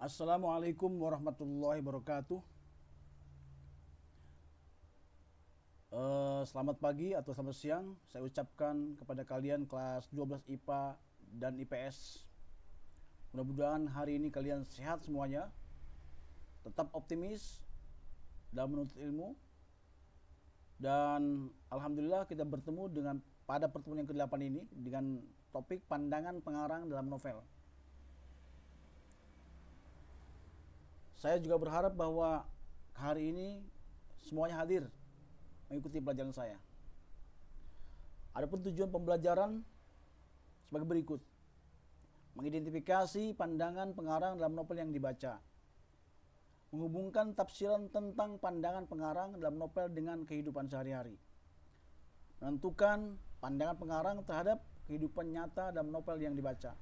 Assalamualaikum warahmatullahi wabarakatuh. Selamat pagi atau selamat siang saya ucapkan kepada kalian kelas 12 IPA dan IPS. Mudah-mudahan hari ini kalian sehat semuanya, tetap optimis dalam menuntut ilmu. Dan alhamdulillah kita bertemu dengan pada pertemuan yang ke-8 ini dengan topik pandangan pengarang dalam novel. Saya juga berharap bahwa hari ini semuanya hadir mengikuti pelajaran saya. Adapun tujuan pembelajaran sebagai berikut: mengidentifikasi pandangan pengarang dalam novel yang dibaca, menghubungkan tafsiran tentang pandangan pengarang dalam novel dengan kehidupan sehari-hari, menentukan pandangan pengarang terhadap kehidupan nyata dalam novel yang dibaca,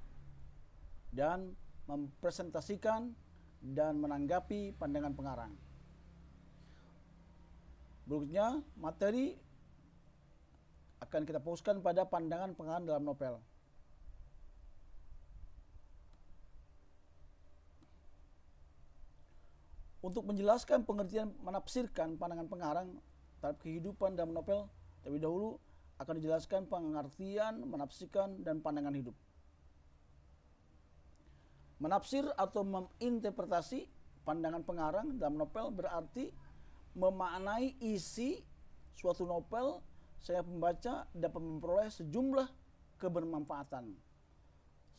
dan mempresentasikan dan menanggapi pandangan pengarang. Berikutnya, materi akan kita fokuskan pada pandangan pengarang dalam novel. Untuk menjelaskan pengertian menafsirkan pandangan pengarang terhadap kehidupan dalam novel, terlebih dahulu akan dijelaskan pengertian menafsirkan dan pandangan hidup. Menafsir atau menginterpretasi pandangan pengarang dalam novel berarti memaknai isi suatu novel sehingga pembaca dapat memperoleh sejumlah kebermanfaatan.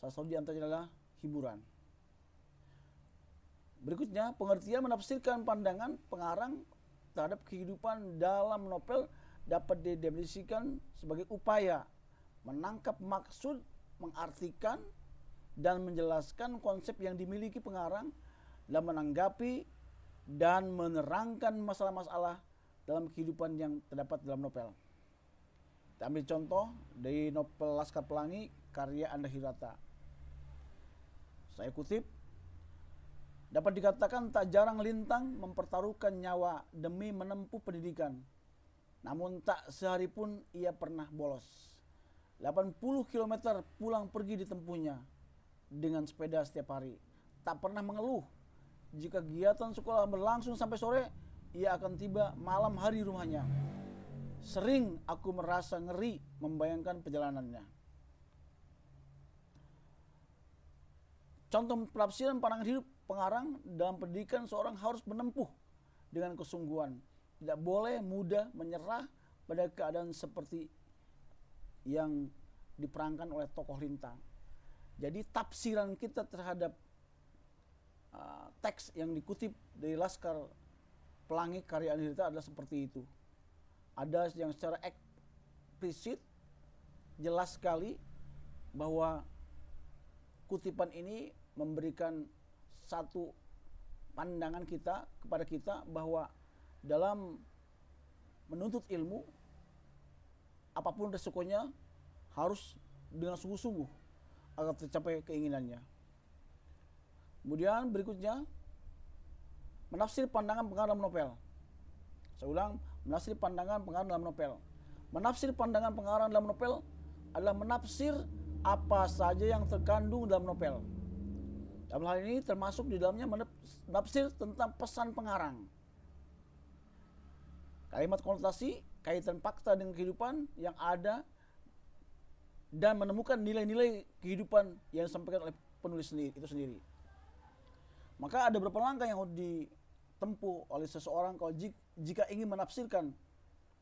Salah satu di antaranya adalah hiburan. Berikutnya, pengertian menafsirkan pandangan pengarang terhadap kehidupan dalam novel dapat didefinisikan sebagai upaya menangkap maksud, mengartikan, dan menjelaskan konsep yang dimiliki pengarang dalam menanggapi dan menerangkan masalah-masalah dalam kehidupan yang terdapat dalam novel. Kita ambil contoh dari novel Laskar Pelangi karya Anda Hirata. Saya kutip, dapat dikatakan tak jarang Lintang mempertaruhkan nyawa demi menempuh pendidikan. Namun tak sehari pun ia pernah bolos. 80 km pulang pergi ditempuhnya dengan sepeda setiap hari. Tak pernah mengeluh. Jika kegiatan sekolah berlangsung sampai sore, ia akan tiba malam hari di rumahnya. Sering aku merasa ngeri membayangkan perjalanannya. Contoh penafsiran pandangan hidup pengarang dalam pendidikan: seorang harus menempuh dengan kesungguhan. Tidak boleh mudah menyerah pada keadaan seperti yang diperankan oleh tokoh Lintang. Jadi tafsiran kita terhadap teks yang dikutip dari Laskar Pelangi karya Anda Hirata adalah seperti itu. Ada yang secara eksplisit jelas sekali bahwa kutipan ini memberikan satu pandangan kita kepada kita bahwa dalam menuntut ilmu, apapun resikonya harus dengan sungguh-sungguh agar tercapai keinginannya. Kemudian berikutnya, menafsir pandangan pengarang dalam novel. Saya ulang, menafsir pandangan pengarang dalam novel. Menafsir pandangan pengarang dalam novel adalah menafsir apa saja yang terkandung dalam novel. Dalam hal ini termasuk di dalamnya menafsir tentang pesan pengarang. Kalimat konotasi, kaitan fakta dengan kehidupan yang ada, dan menemukan nilai-nilai kehidupan yang disampaikan oleh penulis itu sendiri. Maka ada beberapa langkah yang harus ditempuh oleh seseorang kalau jika ingin menafsirkan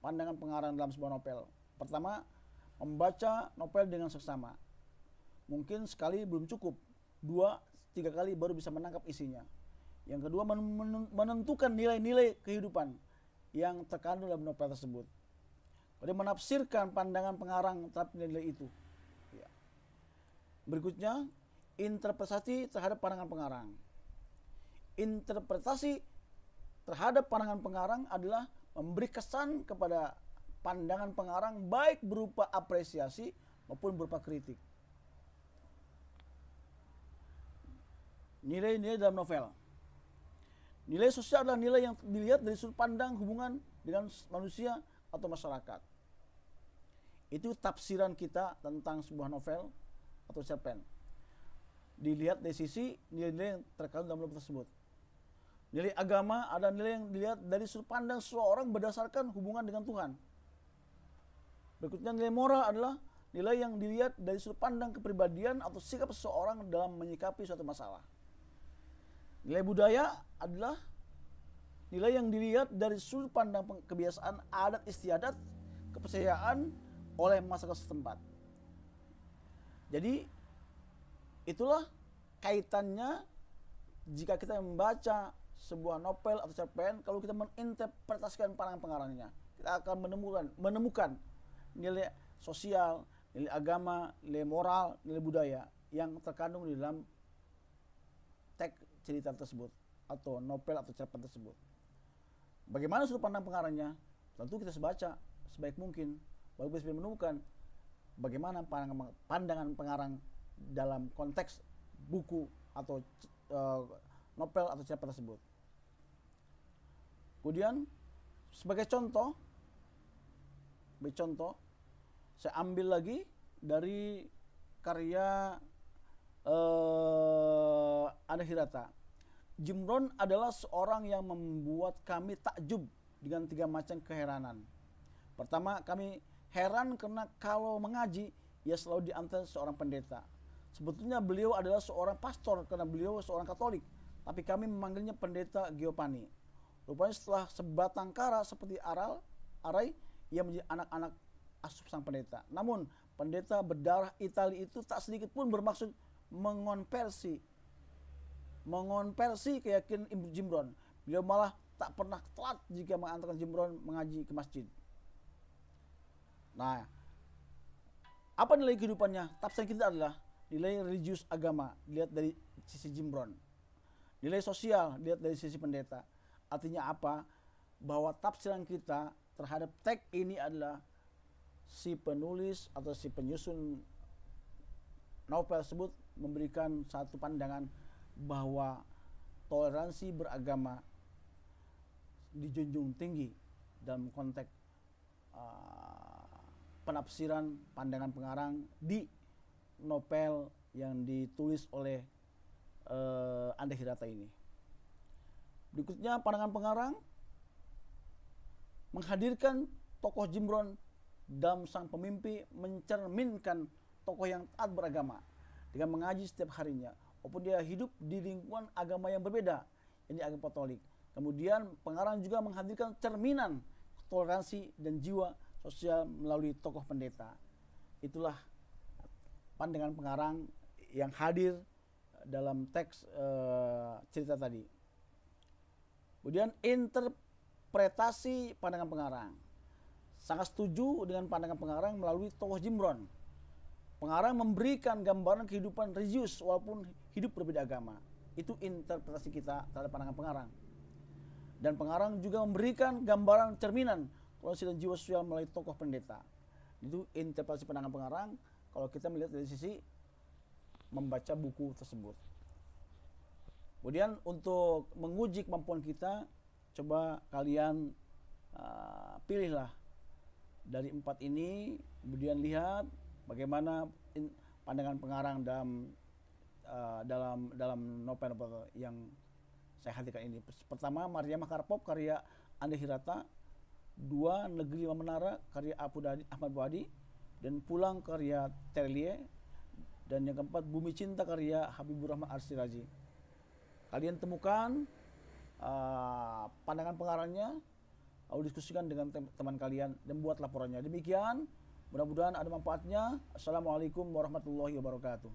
pandangan pengarang dalam sebuah novel. Pertama, membaca novel dengan seksama. Mungkin sekali belum cukup, 2-3 kali baru bisa menangkap isinya. Yang kedua, menentukan nilai-nilai kehidupan yang terkandung dalam novel tersebut. Kemudian menafsirkan pandangan pengarang terhadap nilai itu. Berikutnya, interpretasi terhadap pandangan pengarang. Interpretasi terhadap pandangan pengarang adalah memberi kesan kepada pandangan pengarang baik berupa apresiasi maupun berupa kritik. Nilai-nilai dalam novel. Nilai sosial adalah nilai yang dilihat dari sudut pandang hubungan dengan manusia atau masyarakat. Itu tafsiran kita tentang sebuah novel atau cerpen. dilihat dari sisi nilai-nilai yang terkandung dalam novel tersebut. Nilai agama ada nilai yang dilihat dari sudut pandang seseorang berdasarkan hubungan dengan Tuhan. Berikutnya nilai moral adalah nilai yang dilihat dari sudut pandang kepribadian atau sikap seseorang dalam menyikapi suatu masalah. Nilai budaya adalah nilai yang dilihat dari sudut pandang kebiasaan adat istiadat, kepercayaan oleh masyarakat setempat. Jadi itulah kaitannya jika kita membaca sebuah novel atau cerpen, kalau kita menginterpretasikan pandangan pengarangnya, kita akan menemukan nilai sosial, nilai agama, nilai moral, nilai budaya yang terkandung di dalam teks cerita tersebut atau novel atau cerpen tersebut. Bagaimana sudut pandang pengarangnya? Tentu kita baca sebaik mungkin, baru bisa menemukan bagaimana pandangan pengarang dalam konteks buku atau novel atau cerpen tersebut. Kemudian sebagai contoh, saya ambil lagi dari karya Anda Hirata. Jim Rohn adalah seorang yang membuat kami takjub dengan 3 macam keheranan. Pertama, kami heran karena kalau mengaji, ia selalu diantar seorang pendeta. Sebetulnya beliau adalah seorang pastor karena beliau seorang Katolik, tapi kami memanggilnya pendeta Giovanni. Rupanya setelah sebatang kara seperti arai, ia menjadi anak-anak asuh sang pendeta. Namun pendeta berdarah Itali itu tak sedikit pun bermaksud mengonversi keyakinan Jim Rohn. Beliau malah tak pernah telat jika mengantarkan Jim Rohn mengaji ke masjid. Nah, apa nilai kehidupannya? Tafsir kita adalah nilai religius agama, dilihat dari sisi Jim Rohn. Nilai sosial, dilihat dari sisi pendeta. Artinya apa? Bahwa tafsiran kita terhadap teks ini adalah si penulis atau si penyusun novel tersebut memberikan satu pandangan bahwa toleransi beragama dijunjung tinggi dalam konteks penafsiran pandangan pengarang di novel yang ditulis oleh Anda Hirata ini. Berikutnya pandangan pengarang menghadirkan tokoh Jim Rohn dalam sang pemimpi mencerminkan tokoh yang taat beragama dengan mengaji setiap harinya, walaupun dia hidup di lingkungan agama yang berbeda, ini agama Katolik. Kemudian pengarang juga menghadirkan cerminan toleransi dan jiwa sosial melalui tokoh pendeta. Itulah pandangan pengarang yang hadir dalam teks cerita tadi. Kemudian interpretasi pandangan pengarang. Sangat setuju dengan pandangan pengarang melalui tokoh Jim Rohn. Pengarang memberikan gambaran kehidupan religius walaupun hidup berbeda agama. Itu interpretasi kita terhadap pandangan pengarang. Dan pengarang juga memberikan gambaran cerminan toleransi dan jiwa sosial melalui tokoh pendeta. Itu interpretasi pandangan pengarang kalau kita melihat dari sisi membaca buku tersebut. Kemudian untuk menguji kemampuan kita, coba kalian pilihlah dari 4 ini, kemudian lihat bagaimana pandangan pengarang dalam novel yang saya hadirkan ini. Pertama, Maria Makarpov karya Anda Hirata. 2, Negeri Lima Menara karya Ahmad Buhadi. Dan Pulang karya Terlie. Dan yang keempat, Bumi Cinta karya Habibur Rahman Arsirazi. Kalian temukan pandangan pengarangnya, lalu diskusikan dengan teman kalian dan buat laporannya. Demikian, mudah-mudahan ada manfaatnya. Assalamualaikum warahmatullahi wabarakatuh.